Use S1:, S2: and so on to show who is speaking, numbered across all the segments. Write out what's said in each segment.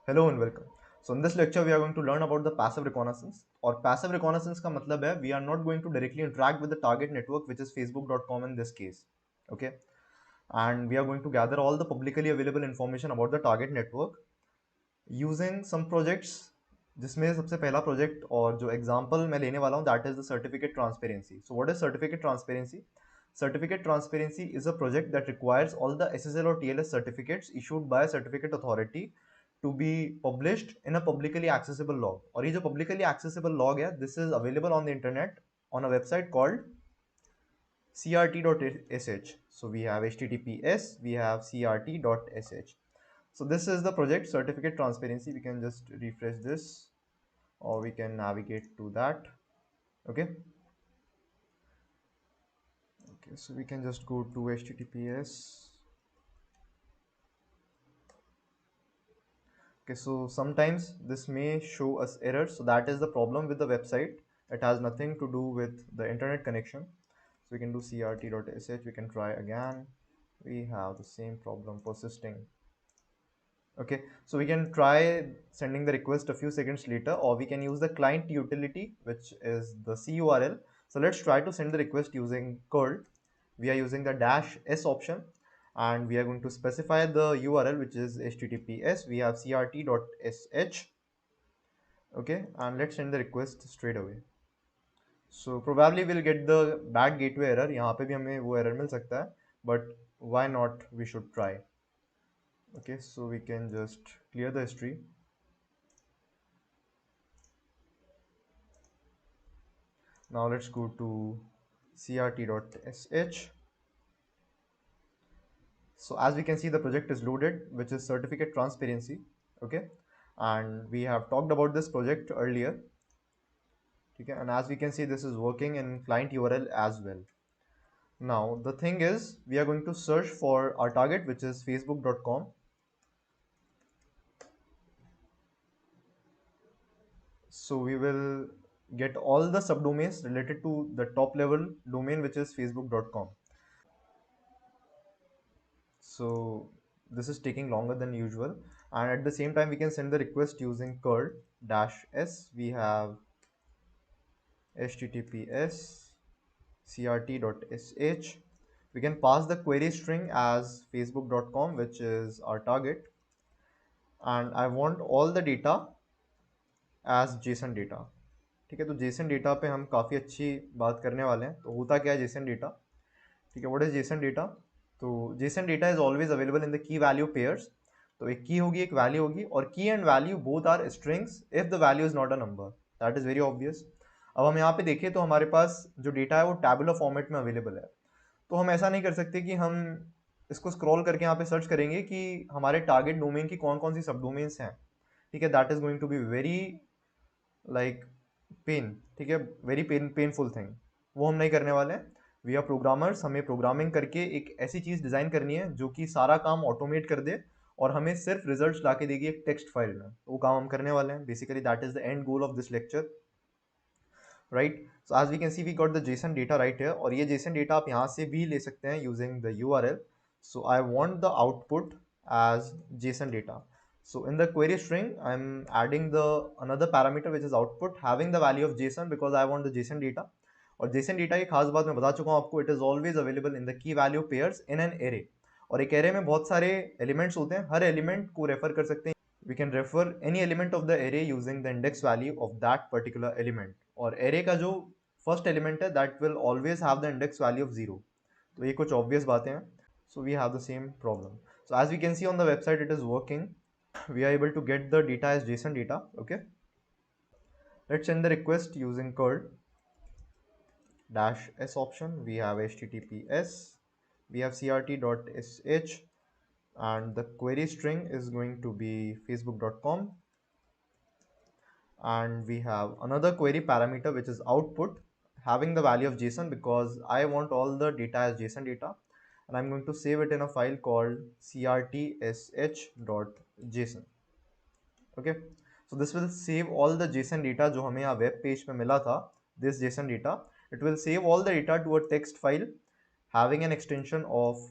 S1: Hello and welcome. So in this lecture we are going to learn about the passive reconnaissance. और passive reconnaissance का मतलब है we are not going to directly interact with the target network, which is facebook.com in this case. Okay, and we are going to gather all the publicly available information about the target network using some projects, जिसमें सबसे पहला project और जो example मैं लेने वाला हूँ that is the certificate transparency. So what is certificate transparency? Certificate transparency is a project that requires all the SSL or TLS certificates issued by a certificate authority to be published in a publicly accessible log. और ये जो publicly accessible log है, this is available on the internet on a website called crt.sh. So we have https, we have crt.sh. So this is the project certificate transparency. We can just refresh this or we can navigate to that. Okay. Okay, so we can just go to https. Okay, so sometimes this may show us errors. So that is the problem with the website. It has nothing to do with the internet connection. So we can do crt.sh. We can try again. We have the same problem persisting. Okay, so we can try sending the request a few seconds later, or we can use the client utility, which is the CURL. So let's try to send the request using curl. We are using the -s option, and we are going to specify the URL, which is https. We have crt.sh. Okay, and let's send the request straight away. So probably we'll get the bad gateway error. यहाँ पे भी हमें वो error मिल सकता है, but why not? We should try. Okay, so we can just clear the history. Now let's go to crt.sh. So as we can see, the project is loaded, which is certificate transparency. Okay, and we have talked about this project earlier. Okay, and as we can see, this is working in client URL as well. Now the thing is, we are going to search for our target, which is facebook.com. So we will get all the subdomains related to the top level domain, which is facebook.com. So this is taking longer than usual, and at the same time we can send the request using curl -s. We have https crt.sh. We can pass the query string as facebook.com, which is our target, and I want all the data as JSON data. ठीक है, तो JSON data पे हम काफ़ी अच्छी बात करने वाले हैं. तो होता क्या है JSON डेटा? ठीक है, व्हाट इज JSON डेटा? तो JSON data is always available in the key value pairs. तो एक की होगी, एक वैल्यू होगी, और key and value both are strings if the value is not a number. That is very obvious. अब हम यहाँ पे देखें तो हमारे पास जो डेटा है वो टैबुलर फॉर्मेट में अवेलेबल है. तो हम ऐसा नहीं कर सकते कि हम इसको स्क्रॉल करके यहाँ पे सर्च करेंगे कि हमारे टारगेट डोमेन की कौन कौन सी सब डोमेन्स हैं. ठीक है, that is going to be very like pain. ठीक है, वेरी पेनफुल थिंग. वो हम नहीं करने वाले हैं. We are programmers. हमें प्रोग्रामिंग करके एक ऐसी चीज़ डिज़ाइन करनी है जो कि सारा काम ऑटोमेट कर दे और हमें सिर्फ रिजल्ट्स ला के देगी एक टेक्स्ट फाइल में. वो काम हम करने वाले हैं. Basically that is the end goal of this lecture, right? So as we can see we got the JSON data right है, और ये जेसन डेटा आप यहाँ से भी ले सकते हैं using the URL. So I want the output as JSON data. So in the query string, I'm adding the another parameter which is output having the value of JSON because I want the JSON data. और JSON data की खास बात मैं बता चुका हूँ आपको. It is always available in the key value pairs in an array. और एक array में बहुत सारे elements होते हैं. हर element को refer कर सकते हैं. We can refer any element of the array using the index value of that particular element. और array का जो first element है that will always have the index value of 0. तो ये कुछ obvious बातें हैं. So we have the same problem. So as we can see on the website, it is working. We are able to get the data as JSON data. Okay, let's send the request using curl -s option. We have https, we have crt.sh, and the query string is going to be facebook.com, and we have another query parameter which is output having the value of JSON because I want all the data as JSON data, and I'm going to save it in a file called crtsh.json. Okay, so this will save all the JSON data जो हमें यहाँ web page पे मिला था. This JSON data, it will save all the data to a text file having an extension of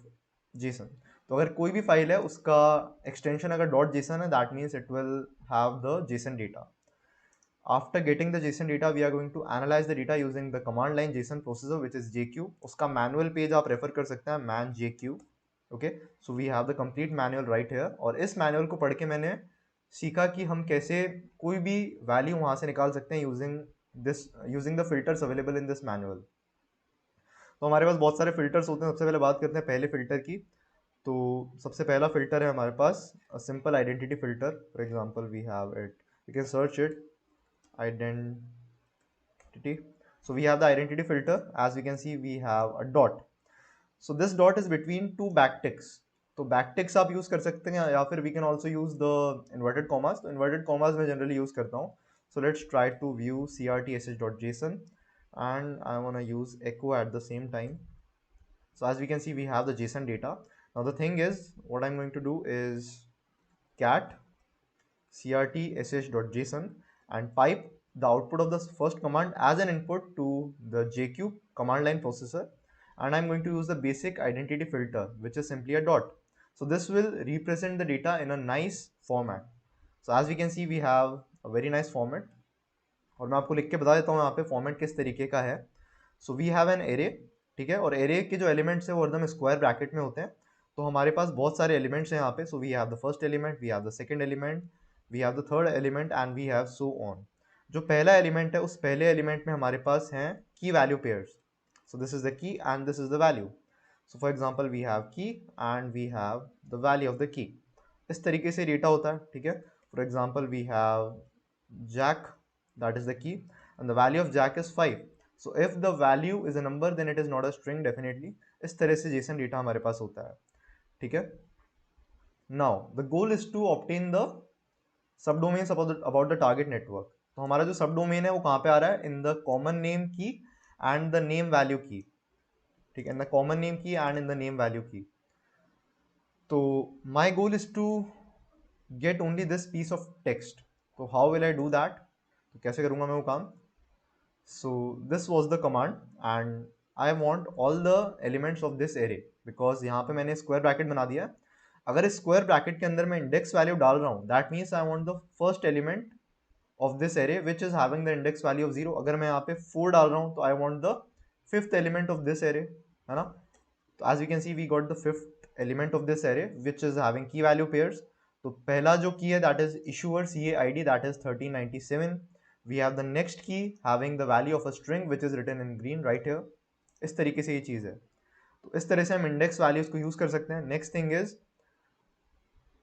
S1: JSON. तो अगर कोई भी फाइल है उसका एक्सटेंशन अगर डॉट जेसन है, that means it will have the JSON data. After getting the JSON data, we are going to analyze the data using the command line JSON processor, which is JQ. उसका manual page आप refer कर सकते हैं, man JQ. Okay, so we have the complete manual right here. और इस manual को पढ़ के मैंने सीखा कि हम कैसे कोई भी value वहाँ से निकाल सकते हैं using the filters available in this manual. तो हमारे पास बहुत सारे filters होते हैं. सबसे पहले बात करते हैं पहले filter की. तो सबसे पहला filter है हमारे पास simple identity filter. For example, we have it. You can search it. Identity. So we have the identity filter. As we can see, we have a dot. So this dot is between two backticks. तो backticks आप use कर सकते हैं या फिर we can also use the inverted commas. तो inverted commas मैं generally use करता हूँ. So let's try to view crtsh.json and I want to use echo at the same time. So as we can see, we have the JSON data. Now the thing is, what I'm going to do is cat crtsh.json and pipe the output of the first command as an input to the JQ command line processor, and I'm going to use the basic identity filter, which is simply a dot. So this will represent the data in a nice format. So as we can see, we have a very nice format. और मैं आपको लिख के बता देता हूँ यहाँ पे फॉर्मेट किस तरीके का है. So we have an array, ठीक है, और एरे के जो एलिमेंट्स है वो एकदम स्क्वायर ब्रैकेट में होते हैं. तो हमारे पास बहुत सारे एलिमेंट्स हैं यहाँ पे. So we have the first element, we have the second element, we have the third element and we have so on. जो पहला एलिमेंट है उस पहले एलिमेंट में हमारे पास हैं key value pairs. So this is the key and this is the value. So for example we have key and we have the value of the key. इस तरीके से डेटा होता है, ठीक है. For example we have Jack, that is the key, and the value of jack is 5. So if the value is a number then it is not a string definitely. इस तरह से JSON डेटा हमारे पास होता है, ठीक है. Now the goal is to obtain the subdomains about the target network. तो हमारा जो subdomain है वो कहाँ पे आ रहा है? In the common name key and the name value key, ठीक है, in the common name key and in the name value key. तो my goal is to get only this piece of text. तो how will I do that? तो कैसे करूँगा मैं वो काम? So this was the command and I want all the elements of this array because यहाँ पे मैंने square bracket बना दिया है. अगर इस square bracket के अंदर मैं index value डाल रहा हूँ, that means I want the first element of this array which is having the index value of 0. अगर मैं यहाँ पे 4 डाल रहा हूँ तो I want the fifth element of this array, है ना. तो as we can see, we got the fifth element of this array which is having key value pairs. तो पहला जो key है that is issuer CA ID, that is 1397. We have the next key having the value of a string which is written in green right here. इस तरीके से ये चीज़ है. तो इस तरह से हम इंडेक्स वैल्यूज को यूज कर सकते हैं. Next thing is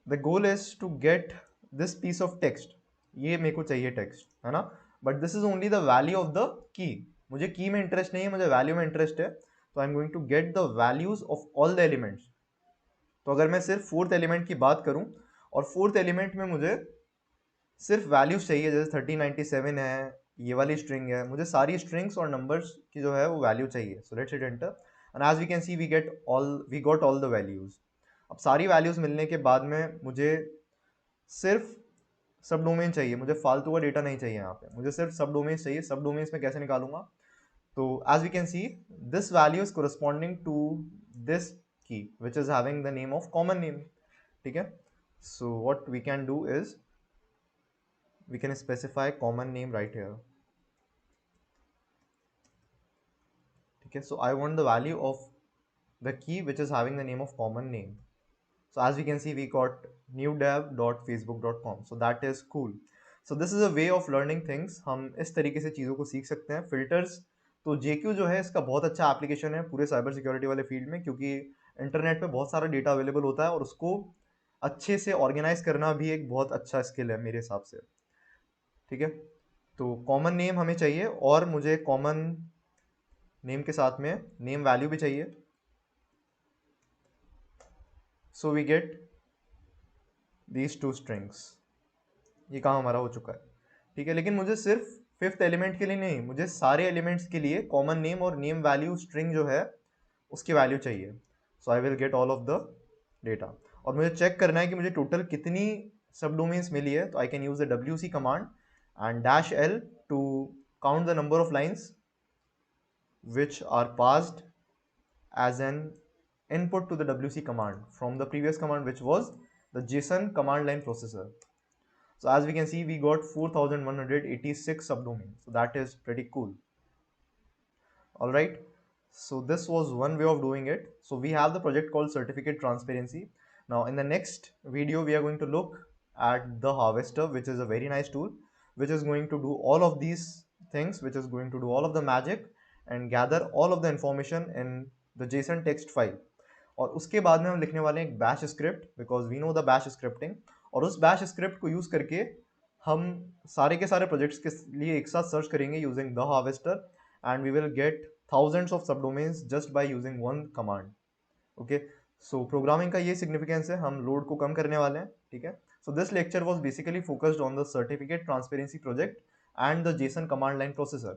S1: the goal is to get this piece of text. ये मेरे को चाहिए टेक्स्ट, है ना, but this is only the value of the key. मुझे की में इंटरेस्ट नहीं है, मुझे वैल्यू में इंटरेस्ट है. तो I am going to get the values of all the elements. तो अगर मैं सिर्फ फोर्थ एलिमेंट की बात करूं और फोर्थ एलिमेंट में मुझे सिर्फ वैल्यूज चाहिए, जैसे 1397 है, ये वाली स्ट्रिंग है, मुझे सारी स्ट्रिंग्स और नंबर्स की जो है वो वैल्यू चाहिए. So let's hit enter and as we can see we got all the values. अब सारी वैल्यूज मिलने के बाद में मुझे सिर्फ सब डोमेन चाहिए, मुझे फालतू का डेटा नहीं चाहिए. यहाँ पे मुझे सिर्फ सब डोमेन चाहिए. सब डोमेन्स में कैसे निकालूंगा? तो as we can see this value is corresponding to this key which is having the name of common name, ठीक है. So what we can do is we can specify common name right here. Okay, so I want the value of the key which is having the name of common name. So as we can see, we got newdev.facebook.com. so that is cool. So this is a way of learning things. हम इस तरीके से चीज़ों को सीख सकते हैं. Filters, तो JQ जो है इसका बहुत अच्छा एप्लीकेशन है पूरे साइबर सिक्योरिटी वाले फील्ड में, क्योंकि इंटरनेट पे बहुत सारा डेटा अवेलेबल होता है और उसको अच्छे से ऑर्गेनाइज करना भी एक बहुत अच्छा स्किल है मेरे हिसाब से, ठीक है. तो कॉमन नेम हमें चाहिए और मुझे कॉमन नेम के साथ में नेम वैल्यू भी चाहिए. So we get these two strings. ये काम हमारा हो चुका है, ठीक है. लेकिन मुझे सिर्फ फिफ्थ एलिमेंट के लिए नहीं, मुझे सारे एलिमेंट्स के लिए कॉमन नेम और नेम वैल्यू स्ट्रिंग जो है उसकी वैल्यू चाहिए. So I will get all of the data और मुझे चेक करना है कि मुझे टोटल कितनी सब डोमेन्स मिली है. तो I can use the WC command and -L to count the number of lines which are passed as an input to the WC command from the previous command, which was the JSON command line processor. So as we can see, we got 4186 subdomains. So that is pretty cool. All right. So this was one way of doing it. So we have the project called certificate transparency. Now in the next video, we are going to look at the harvester, which is a very nice tool, which is going to do all of these things, which is going to do all of the magic and gather all of the information in the JSON text file. और उसके बाद में हम लिखने वाले हैं एक bash script, because we know the bash scripting, और उस बैश स्क्रिप्ट को यूज करके हम सारे के सारे प्रोजेक्ट्स के लिए एक साथ सर्च करेंगे using the harvester, and we will get thousands of subdomains just by using one command. Okay, so programming का ये सिग्निफिकेंस है, हम लोड को कम करने वाले हैं. ठीक है, so this lecture was basically focused on the certificate transparency project and the JSON command line processor.